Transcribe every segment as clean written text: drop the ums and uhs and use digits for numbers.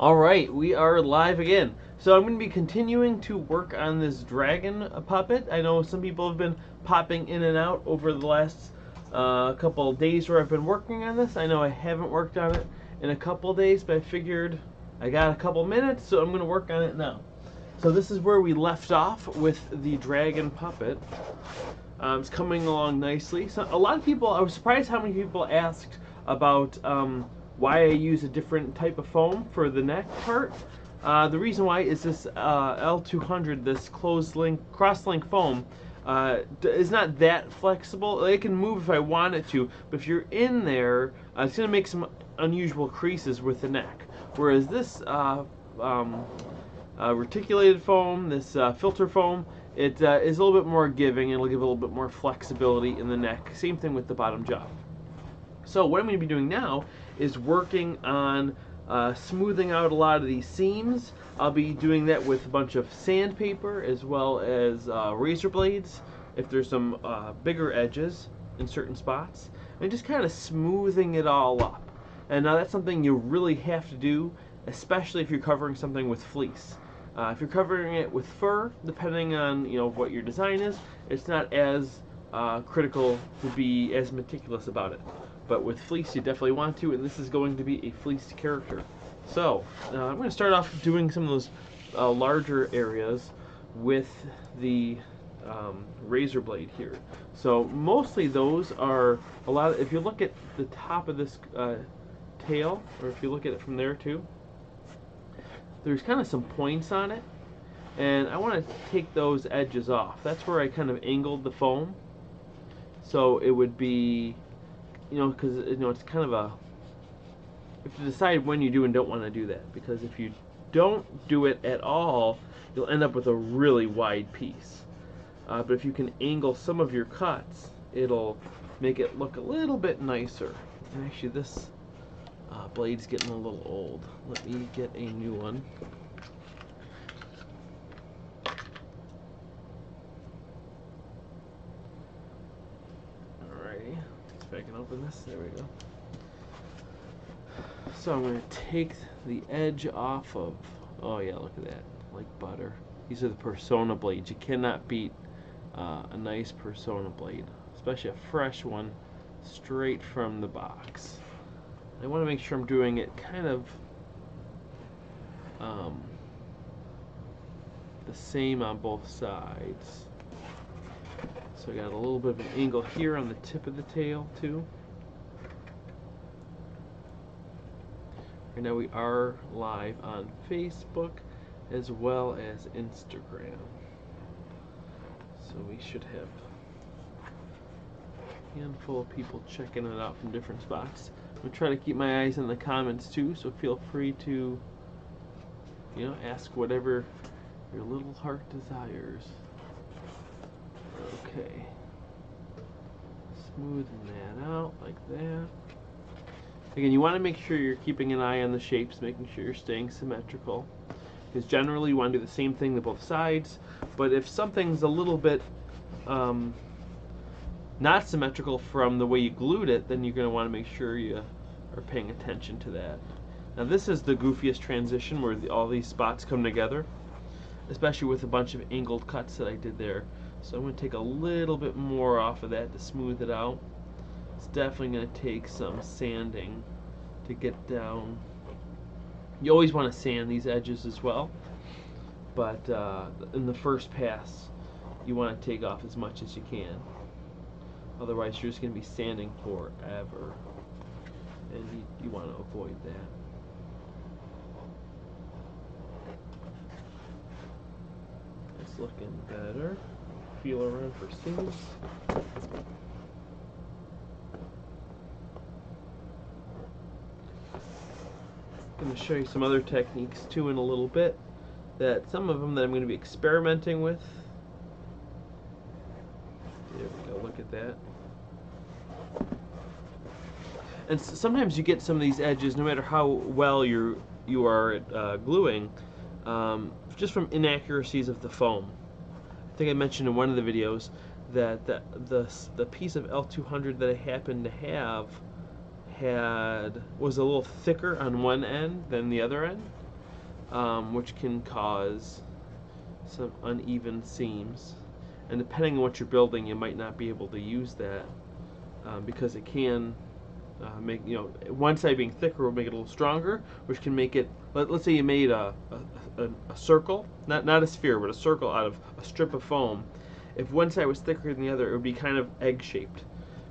Alright, we are live again. So I'm going to be continuing to work on this dragon puppet. I know some people have been popping in and out over the last couple of days where I've been working on this. I know I haven't worked on it in a couple of days, but I figured I got a couple minutes, so I'm going to work on it now. So this is where we left off with the dragon puppet. It's coming along nicely. So a lot of people, I was surprised how many people asked about why I use a different type of foam for the neck part. The reason why is this L200, this cross-link foam, is not that flexible. It can move if I want it to, but if you're in there, it's going to make some unusual creases with the neck. Whereas this reticulated foam, this filter foam, it is a little bit more giving. It'll give a little bit more flexibility in the neck. Same thing with the bottom jaw. So what I'm going to be doing now is working on smoothing out a lot of these seams. I'll be doing that with a bunch of sandpaper as well as razor blades if there's some bigger edges in certain spots, and just kind of smoothing it all up. And now that's something you really have to do, especially if you're covering something with fleece. If you're covering it with fur, depending on what your design is, it's not as critical to be as meticulous about it. But with fleece, you definitely want to, and this is going to be a fleeced character. So I'm going to start off doing some of those larger areas with the razor blade here. So mostly those are a lot. If you look at the top of this tail, or if you look at it from there too, there's kind of some points on it, and I want to take those edges off. That's where I kind of angled the foam, so it would be, because it's kind of a, you have to decide when you do and don't want to do that, because if you don't do it at all, you'll end up with a really wide piece. But if you can angle some of your cuts, it'll make it look a little bit nicer. And actually, this blade's getting a little old. Let me get a new one. Alrighty, let's back and open this. There we go. So I'm going to take the edge off of, oh yeah, look at that, like butter. These are the Persona blades. You cannot beat a nice Persona blade, especially a fresh one straight from the box. I want to make sure I'm doing it kind of the same on both sides. So I got a little bit of an angle here on the tip of the tail too. Right now we are live on Facebook as well as Instagram. So we should have a handful of people checking it out from different spots. I'm going to try to keep my eyes in the comments too, so feel free to ask whatever your little heart desires. Okay. Smoothing that out like that. Again, you want to make sure you're keeping an eye on the shapes, making sure you're staying symmetrical. Because generally you want to do the same thing to both sides, but if something's a little bit not symmetrical from the way you glued it, then you're going to want to make sure you are paying attention to that. Now this is the goofiest transition where all these spots come together, especially with a bunch of angled cuts that I did there. So I'm going to take a little bit more off of that to smooth it out. It's definitely going to take some sanding to get down. You always want to sand these edges as well, but in the first pass you want to take off as much as you can. Otherwise you're just going to be sanding forever, and you want to avoid that. It's looking better. Feel around for seams. I'm going to show you some other techniques too in a little bit, that some of them that I'm going to be experimenting with. There we go, look at that. And sometimes you get some of these edges, no matter how well you are at gluing, just from inaccuracies of the foam. I think I mentioned in one of the videos that the piece of L200 that I happened to have was a little thicker on one end than the other end, which can cause some uneven seams. And depending on what you're building, you might not be able to use that because it can make, one side being thicker will make it a little stronger, which can make it, let's say you made a circle, not a sphere, but a circle out of a strip of foam. If one side was thicker than the other, it would be kind of egg-shaped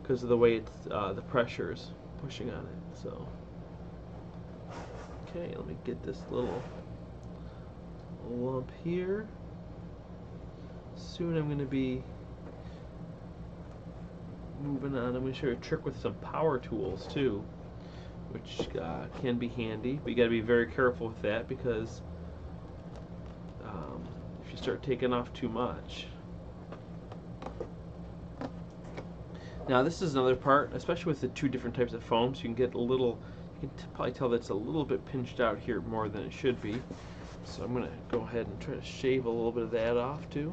because of the way it's, the pressure is pushing on it. So, okay, let me get this little lump here. Soon I'm going to be moving on. I'm going to show you a trick with some power tools too, which can be handy, but you got to be very careful with that because if you start taking off too much. Now this is another part, especially with the two different types of foams, you can get a little, you can probably tell that's a little bit pinched out here more than it should be. So I'm going to go ahead and try to shave a little bit of that off too.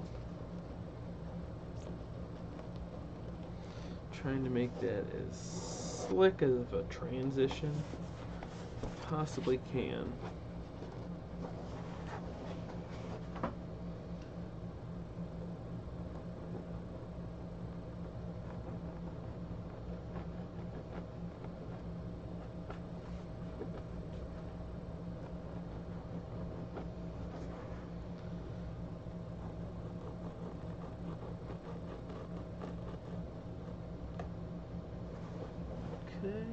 Trying to make that as slick as a transition as possibly can. Okay.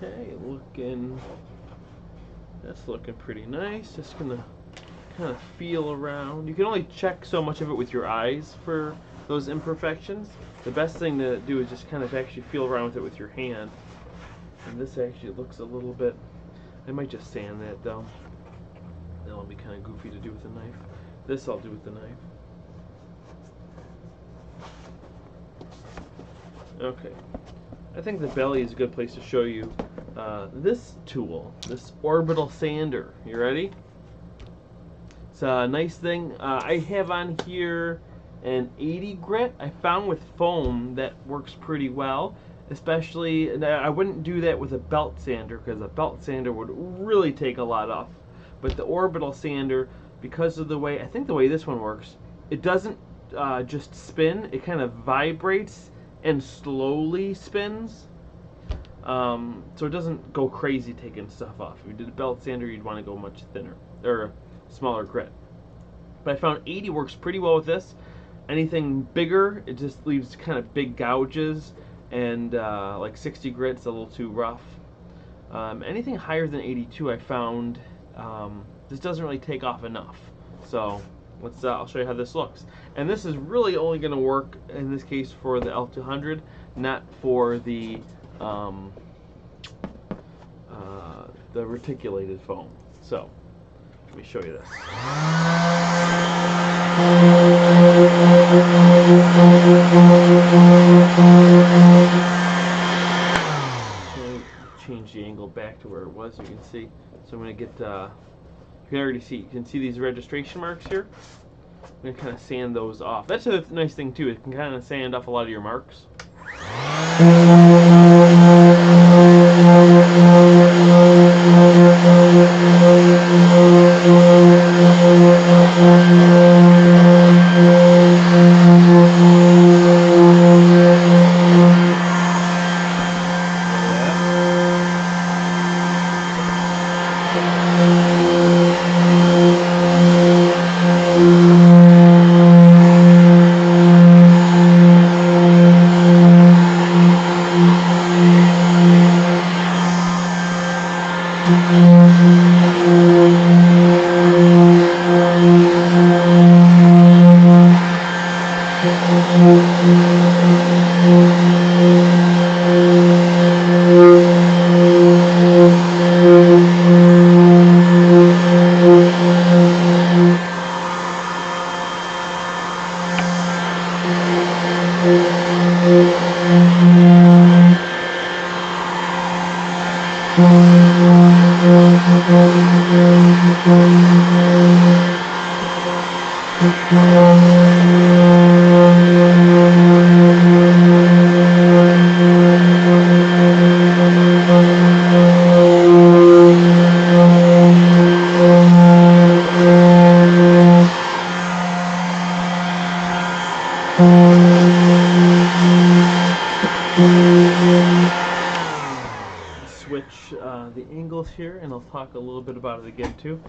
Okay, that's looking pretty nice. Just gonna kind of feel around. You can only check so much of it with your eyes for those imperfections. The best thing to do is just kind of actually feel around with it with your hand. And this actually looks a little bit, I might just sand that though. That'll be kind of goofy to do with a knife. This I'll do with the knife. Okay. I think the belly is a good place to show you this tool, this orbital sander. You ready? It's a nice thing. I have on here an 80 grit. I found with foam that works pretty well. Especially, I wouldn't do that with a belt sander because a belt sander would really take a lot off. But the orbital sander, because of the way, I think the way this one works, it doesn't just spin, it kind of vibrates and slowly spins. So it doesn't go crazy taking stuff off. If you did a belt sander, you'd want to go much thinner, or smaller grit. But I found 80 works pretty well with this. Anything bigger, it just leaves kind of big gouges, and like 60 grit's a little too rough. Anything higher than 82 I found this doesn't really take off enough. So let's I'll show you how this looks. And this is really only going to work in this case for the L200, not for the reticulated foam. So let me show you this. Change the angle back to where it was, you can see. So I'm going to get, you can already see, you can see these registration marks here. I'm going to kind of sand those off. That's a nice thing too, it can kind of sand off a lot of your marks. Switch the angles here, and I'll talk a little bit about it again too.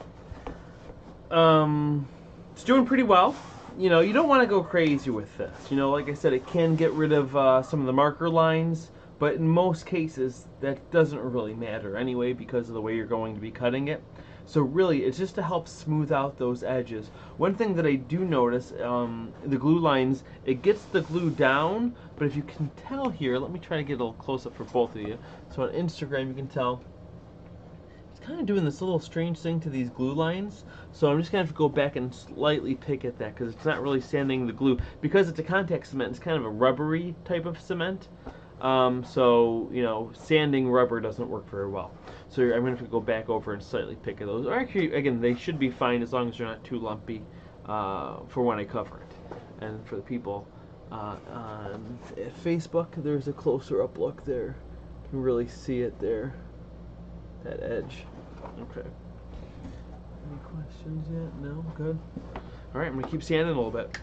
It's doing pretty well. You know, you don't want to go crazy with this. You know, like I said, it can get rid of some of the marker lines, but in most cases that doesn't really matter anyway because of the way you're going to be cutting it. So really, it's just to help smooth out those edges. One thing that I do notice, the glue lines, it gets the glue down, but if you can tell here, let me try to get a little close up for both of you. So on Instagram, you can tell it's kind of doing this little strange thing to these glue lines. So I'm just going to have to go back and slightly pick at that because it's not really sanding the glue. Because it's a contact cement, it's kind of a rubbery type of cement. So, you know, sanding rubber doesn't work very well. So I'm going to have to go back over and slightly pick at those. Or actually, again, they should be fine as long as they're not too lumpy for when I cover it. And for the people on Facebook, there's a closer up look there. You can really see it there, that edge. Okay. Any questions yet? No? Good. All right, I'm going to keep sanding a little bit.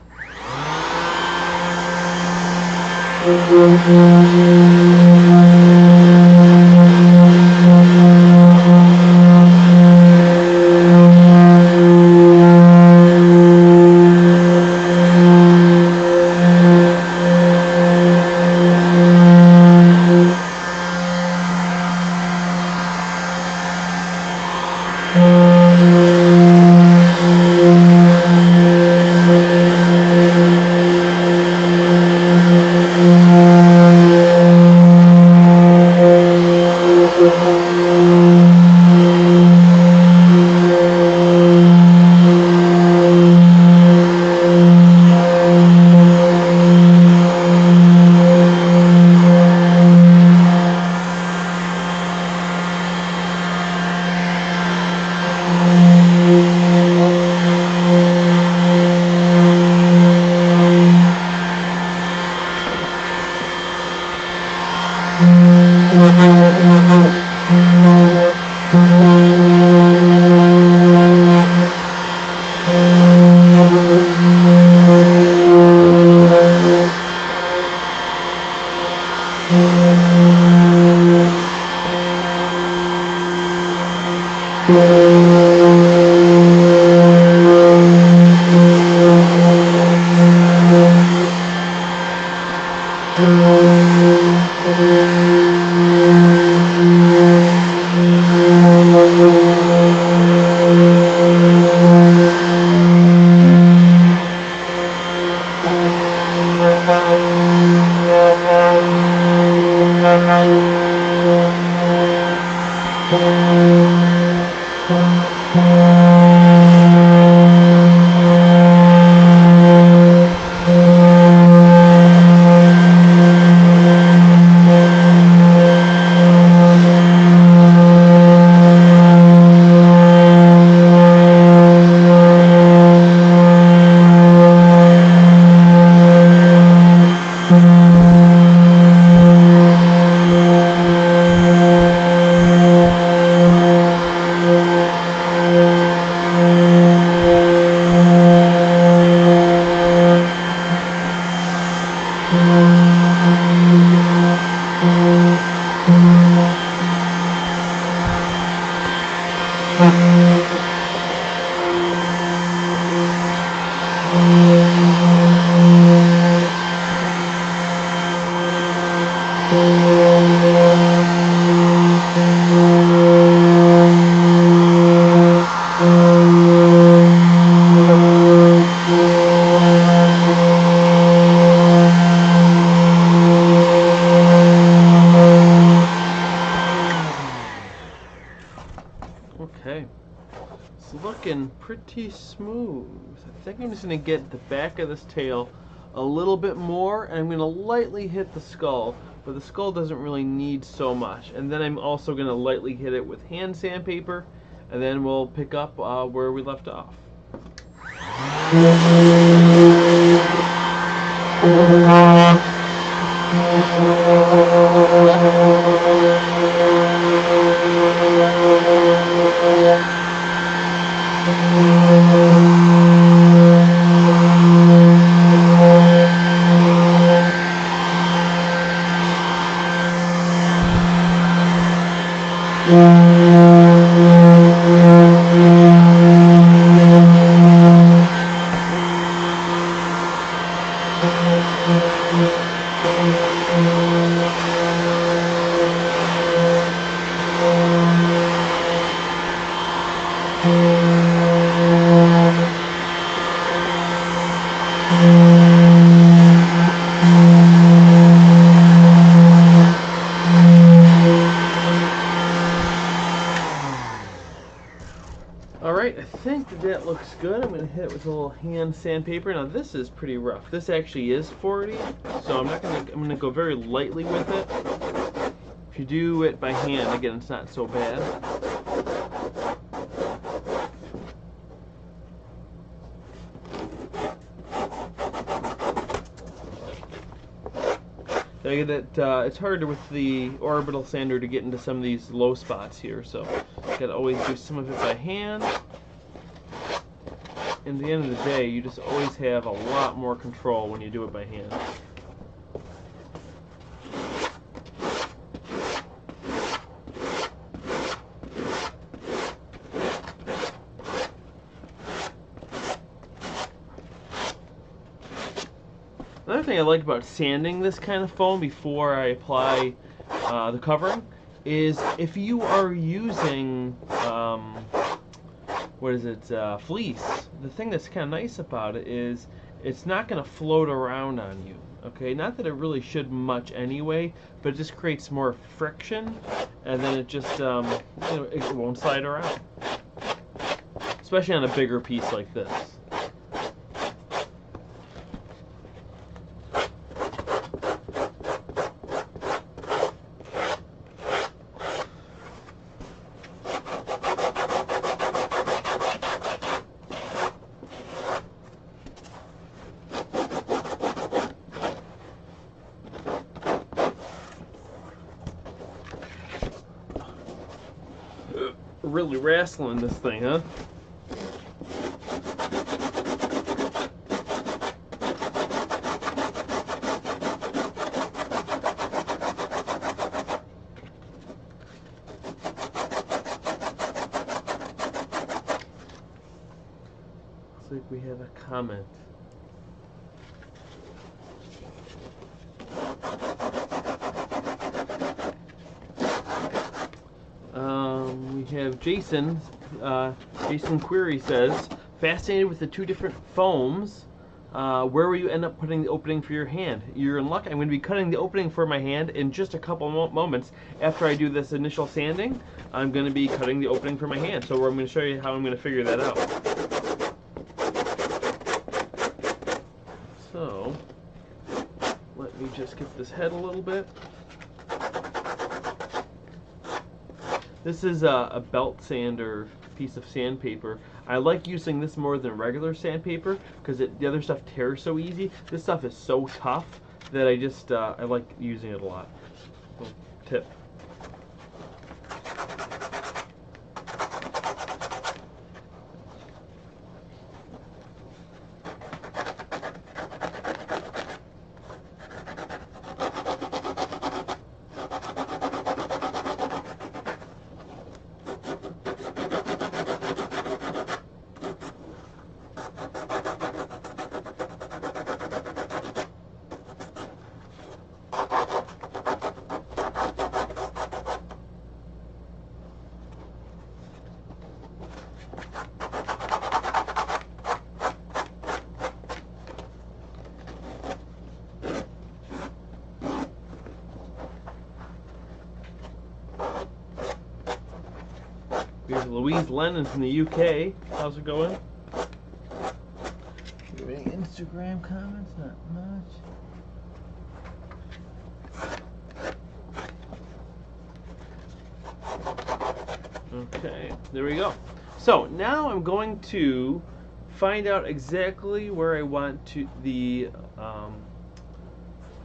Okay, it's looking pretty smooth. I think I'm just going to get the back of this tail a little bit more, and I'm going to lightly hit the skull, but the skull doesn't really need so much. And then I'm also going to lightly hit it with hand sandpaper, and then we'll pick up where we left off. Alright, I think that looks good. I'm going to hit it with a little hand sandpaper. Now this is pretty rough. This actually is 40, so I'm going to go very lightly with it. If you do it by hand, again, it's not so bad. It's harder with the orbital sander to get into some of these low spots here, so you gotta always do some of it by hand. And at the end of the day, you just always have a lot more control when you do it by hand. Another thing I like about sanding this kind of foam before I apply the covering is if you are using fleece, the thing that's kind of nice about it is it's not going to float around on you. Okay, not that it really should much anyway, but it just creates more friction, and then it just it won't slide around, especially on a bigger piece like this. Really wrestling this thing, huh? Looks like we have a comment. We have Jason. Jason Query says, fascinated with the two different foams. Where will you end up putting the opening for your hand? You're in luck. I'm going to be cutting the opening for my hand in just a couple moments after I do this initial sanding. I'm going to be cutting the opening for my hand. So I'm going to show you how I'm going to figure that out. So let me just get this head a little bit. This is a belt sander piece of sandpaper. I like using this more than regular sandpaper because the other stuff tears so easy. This stuff is so tough that I like using it a lot. Little tip. Here's Louise Lennon from the UK. How's it going? Any Instagram comments? Not much. Okay, there we go. So now I'm going to find out exactly where I want the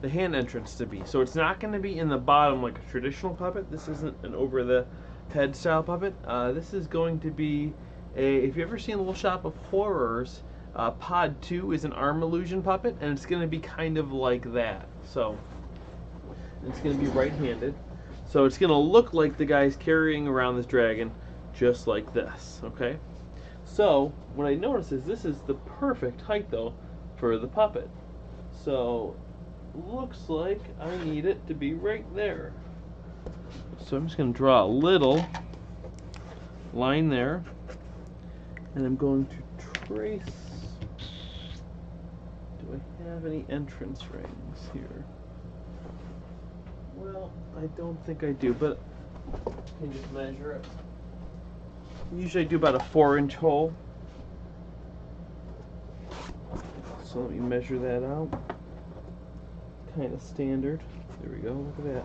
the hand entrance to be. So it's not going to be in the bottom like a traditional puppet. This isn't an over the head style puppet. This is going to be a, if you've ever seen Little Shop of Horrors, Pod 2 is an arm illusion puppet, and it's going to be kind of like that. So it's going to be right-handed. So it's going to look like the guy's carrying around this dragon just like this, okay? So what I notice is this is the perfect height, though, for the puppet. So looks like I need it to be right there. So I'm just going to draw a little line there, and I'm going to trace. Do I have any entrance rings here? Well, I don't think I do, but I can just measure it. Usually I do about a 4-inch hole. So let me measure that out. Kind of standard. There we go, look at that.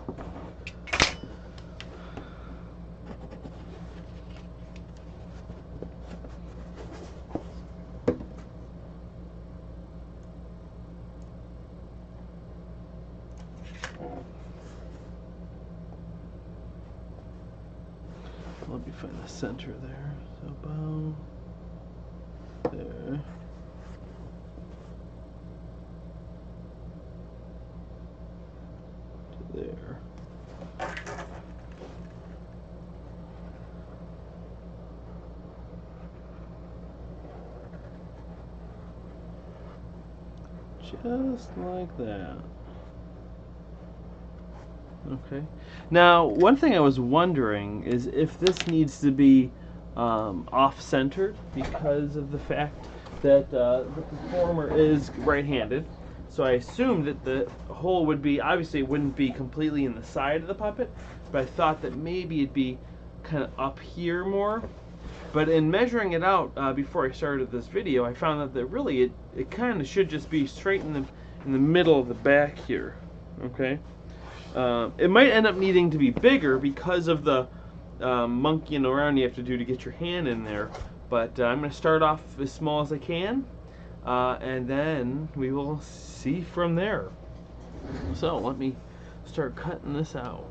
Let me find the center there. So about there. To there. Just like that. Okay. Now, one thing I was wondering is if this needs to be off-centered because of the fact that the performer is right-handed. So I assumed that the hole would be, obviously it wouldn't be completely in the side of the puppet, but I thought that maybe it'd be kind of up here more. But in measuring it out before I started this video, I found that really it kind of should just be straight in the middle of the back here. Okay. It might end up needing to be bigger because of the monkeying around you have to do to get your hand in there. But I'm going to start off as small as I can, and then we will see from there. So let me start cutting this out.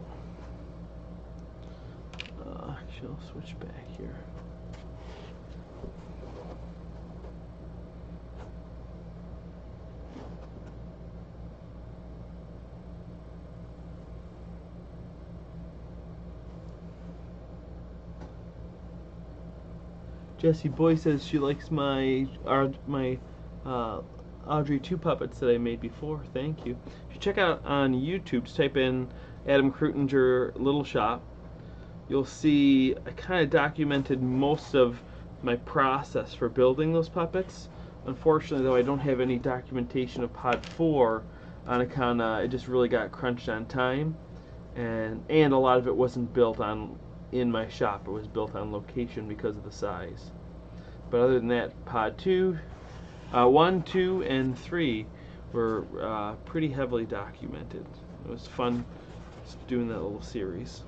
Actually, I'll switch back here. Jessie Boy says she likes my Audrey 2 puppets that I made before. Thank you. If you check out on YouTube, just type in Adam Krutinger Little Shop, you'll see I kind of documented most of my process for building those puppets. Unfortunately, though, I don't have any documentation of Pod 4 on account it just really got crunched on time, and a lot of it wasn't built on in my shop. It was built on location because of the size. But other than that, Pod 2, 1, 2, and 3 were pretty heavily documented. It was fun doing that little series.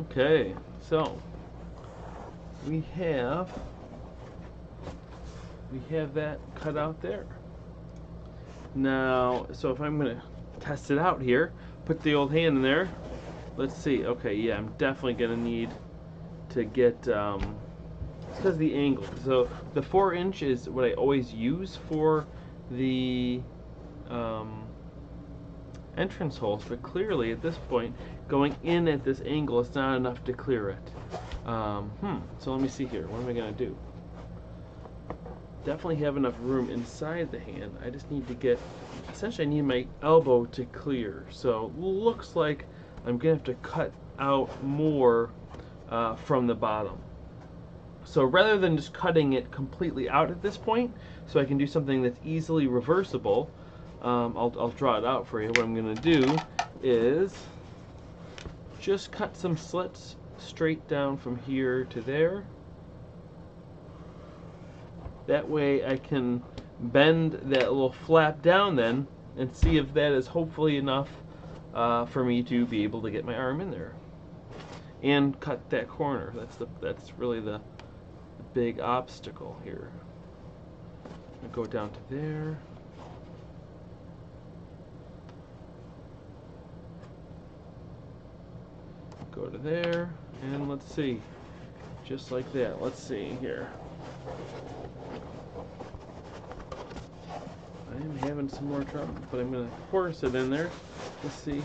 Okay, so we have that cut out there. Now, so if I'm gonna test it out here, put the old hand in there. Let's see. Okay, yeah, I'm definitely gonna need to get it's because of the angle. So the 4-inch is what I always use for the entrance holes, but clearly at this point, going in at this angle is not enough to clear it. So let me see here. What am I gonna do? Definitely have enough room inside the hand. I just need to get, essentially I need my elbow to clear. So looks like I'm gonna have to cut out more from the bottom. So rather than just cutting it completely out at this point, so I can do something that's easily reversible, I'll draw it out for you. What I'm gonna do is just cut some slits straight down from here to there. That way I can bend that little flap down then and see if that is hopefully enough for me to be able to get my arm in there and cut that corner. That's really the big obstacle here. I'll go down to there. Go to there, and let's see. Just like that. Let's see here. I am having some more trouble, but I'm going to force it in there. Let's see.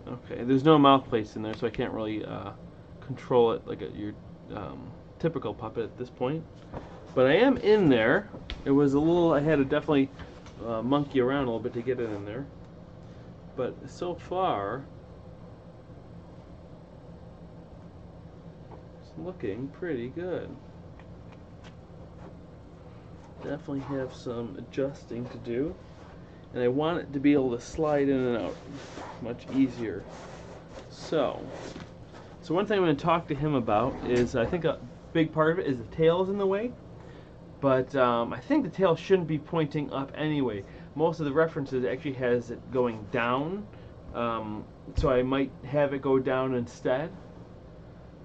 Okay, there's no mouth plates in there, so I can't really control it like your typical puppet at this point. But I am in there. It was a little, I had to definitely monkey around a little bit to get it in there. But so far, it's looking pretty good. Definitely have some adjusting to do. And I want it to be able to slide in and out much easier. So one thing I'm going to talk to him about is, I think a big part of it is the tail is in the way. But I think the tail shouldn't be pointing up anyway. Most of the references actually has it going down, so I might have it go down instead.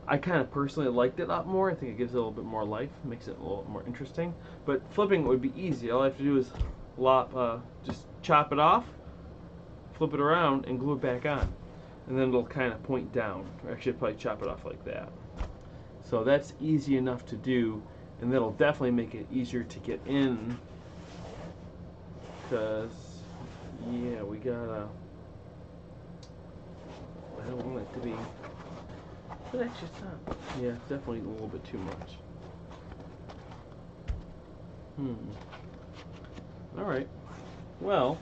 I kind of personally liked it a lot more. I think it gives it a little bit more life, makes it a little more interesting. But flipping would be easy. All I have to do is just chop it off, flip it around, and glue it back on. And then it'll kind of point down. Or actually, I'd probably chop it off like that. So that's easy enough to do, and that'll definitely make it easier to get in. Because, yeah, we gotta, I don't want it to be, but actually it's not, yeah, it's definitely a little bit too much. Alright, well,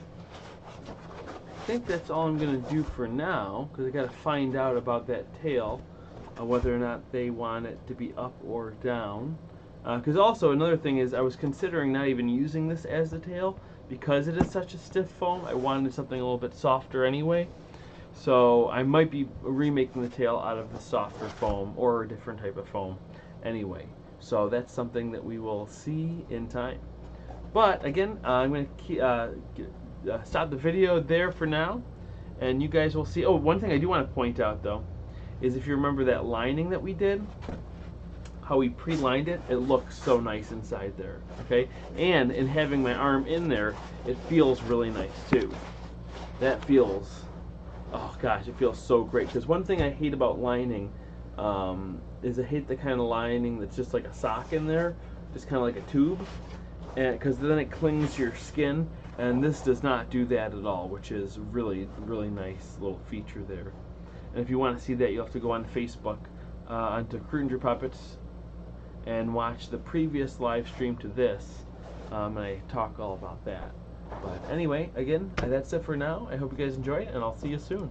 I think that's all I'm gonna do for now, because I gotta find out about that tail, whether or not they want it to be up or down. Because also another thing is, I was considering not even using this as the tail, because it is such a stiff foam. I wanted something a little bit softer anyway, so I might be remaking the tail out of the softer foam or a different type of foam anyway. So that's something that we will see in time. But again, I'm going to stop the video there for now, and you guys will see. Oh, one thing I do want to point out though is, if you remember that lining that we did, how we pre-lined it, it looks so nice inside there, okay? And in having my arm in there, it feels really nice too. That feels, oh gosh, it feels so great. Because one thing I hate about lining is I hate the kind of lining that's just like a sock in there, just kind of like a tube, and because then it clings to your skin, and this does not do that at all, which is really, really nice little feature there. And if you want to see that, you'll have to go on Facebook, onto Crudinger Puppets, and watch the previous live stream to this, and I talk all about that. But anyway, again, that's it for now. I hope you guys enjoy it, and I'll see you soon.